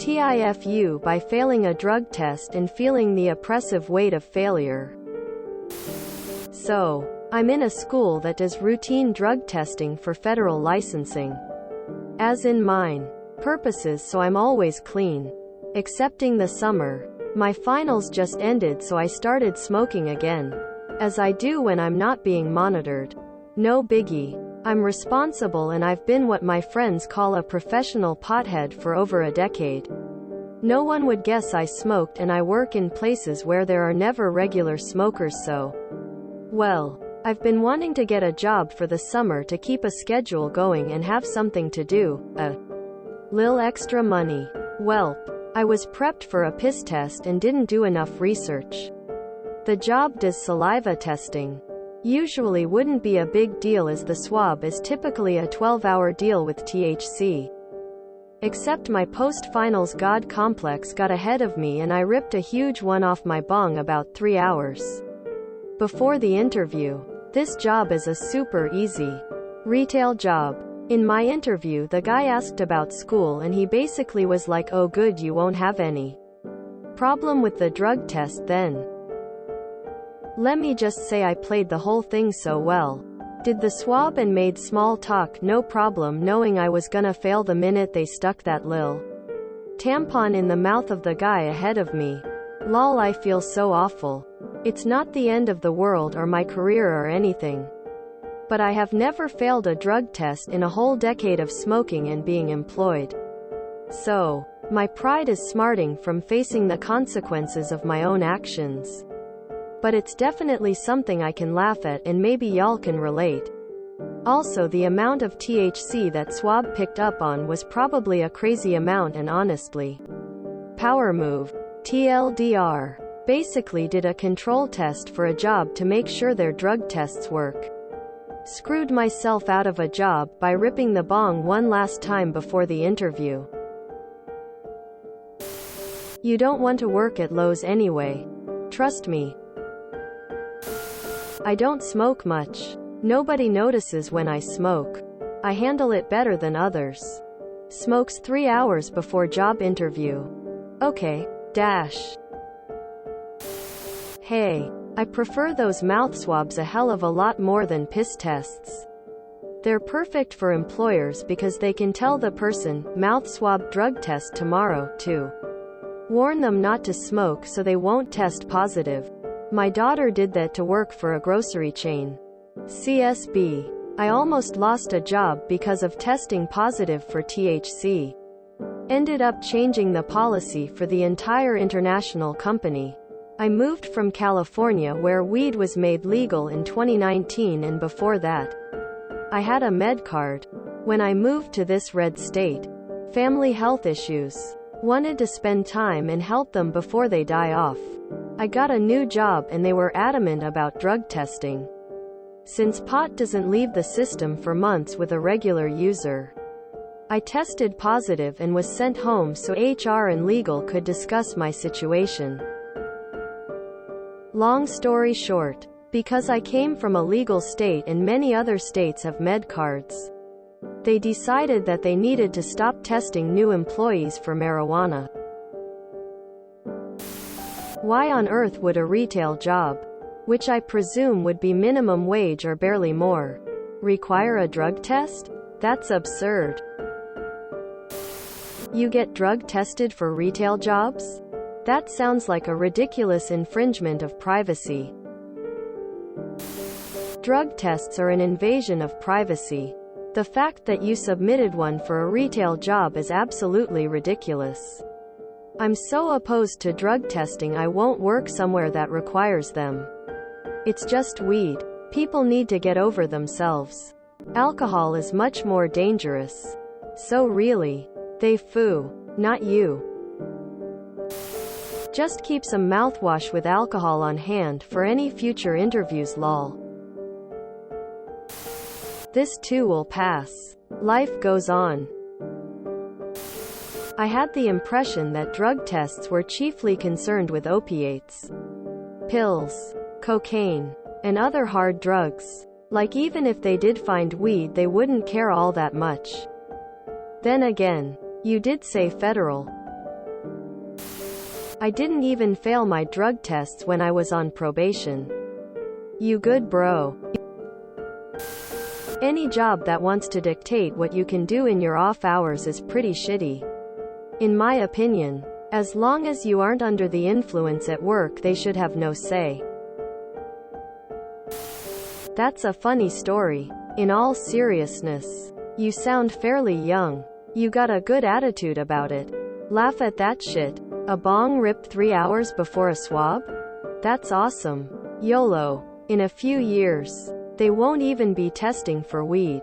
TIFU by failing a drug test and feeling the oppressive weight of failure. So, I'm in a school that does routine drug testing for federal licensing. As in mine purposes, so I'm always clean. Excepting the summer. My finals just ended, so I started smoking again. As I do when I'm not being monitored. No biggie. I'm responsible, and I've been what my friends call a professional pothead for over a decade. No one would guess I smoked, and I work in places where there are never regular smokers, so. Well, I've been wanting to get a job for the summer to keep a schedule going and have something to do, a lil extra money. Welp. I was prepped for a piss test and didn't do enough research. The job does saliva testing. Usually wouldn't be a big deal, as the swab is typically a 12-hour deal with THC. Except my post-finals god complex got ahead of me, and I ripped a huge one off my bong about 3 hours before the interview. This job is a super easy retail job. In my interview, the guy asked about school, and he basically was like, "Oh good, you won't have any problem with the drug test then." Let me just say I played the whole thing so well. Did the swab and made small talk, no problem, knowing I was gonna fail the minute they stuck that lil tampon in the mouth of the guy ahead of me. Lol, I feel so awful. It's not the end of the world or my career or anything. But I have never failed a drug test in a whole decade of smoking and being employed. So, my pride is smarting from facing the consequences of my own actions. But it's definitely something I can laugh at, and maybe y'all can relate. Also, the amount of THC that swab picked up on was probably a crazy amount, and honestly, power move. TLDR. Basically did a control test for a job to make sure their drug tests work. Screwed myself out of a job by ripping the bong one last time before the interview. You don't want to work at Lowe's anyway. Trust me. I don't smoke much. Nobody notices when I smoke. I handle it better than others. Smokes 3 hours before job interview. Okay. Dash. Hey. I prefer those mouth swabs a hell of a lot more than piss tests. They're perfect for employers because they can tell the person, mouth swab drug test tomorrow, to warn them not to smoke so they won't test positive. My daughter did that to work for a grocery chain. CSB. I almost lost a job because of testing positive for THC. Ended up changing the policy for the entire international company. I moved from California, where weed was made legal in 2019, and before that, I had a med card. When I moved to this red state, family health issues. Wanted to spend time and help them before they die off. I got a new job, and they were adamant about drug testing. Since pot doesn't leave the system for months with a regular user, I tested positive and was sent home so HR and legal could discuss my situation. Long story short, because I came from a legal state and many other states have med cards, they decided that they needed to stop testing new employees for marijuana. Why on earth would a retail job, which I presume would be minimum wage or barely more, require a drug test? That's absurd. You get drug tested for retail jobs? That sounds like a ridiculous infringement of privacy. Drug tests are an invasion of privacy. The fact that you submitted one for a retail job is absolutely ridiculous. I'm so opposed to drug testing, I won't work somewhere that requires them. It's just weed. People need to get over themselves. Alcohol is much more dangerous. So really, they foo, not you. Just keep some mouthwash with alcohol on hand for any future interviews, lol. This too will pass. Life goes on. I had the impression that drug tests were chiefly concerned with opiates, pills, cocaine, and other hard drugs. Like even if they did find weed, they wouldn't care all that much. Then again, you did say federal. I didn't even fail my drug tests when I was on probation. You good, bro? Any job that wants to dictate what you can do in your off hours is pretty shitty. In my opinion, as long as you aren't under the influence at work, they should have no say. That's a funny story. In all seriousness, you sound fairly young. You got a good attitude about it. Laugh at that shit. A bong ripped 3 hours before a swab? That's awesome. YOLO. In a few years, they won't even be testing for weed.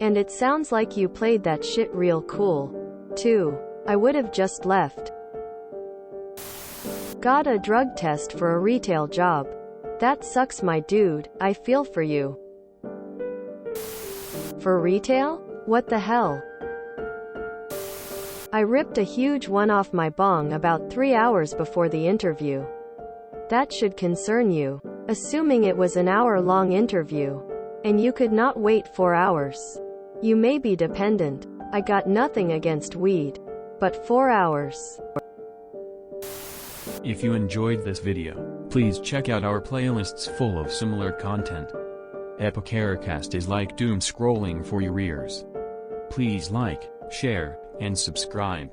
And it sounds like you played that shit real cool, too. I would have just left. Got a drug test for a retail job. That sucks, my dude. I feel for you. For retail? What the hell? I ripped a huge one off my bong about 3 hours before the interview. That should concern you, assuming it was an hour-long interview, and you could not wait 4 hours. You may be dependent. I got nothing against weed, but 4 hours. If you enjoyed this video, please check out our playlists full of similar content. Epicaricast is like doom scrolling for your ears. Please like, share, and subscribe.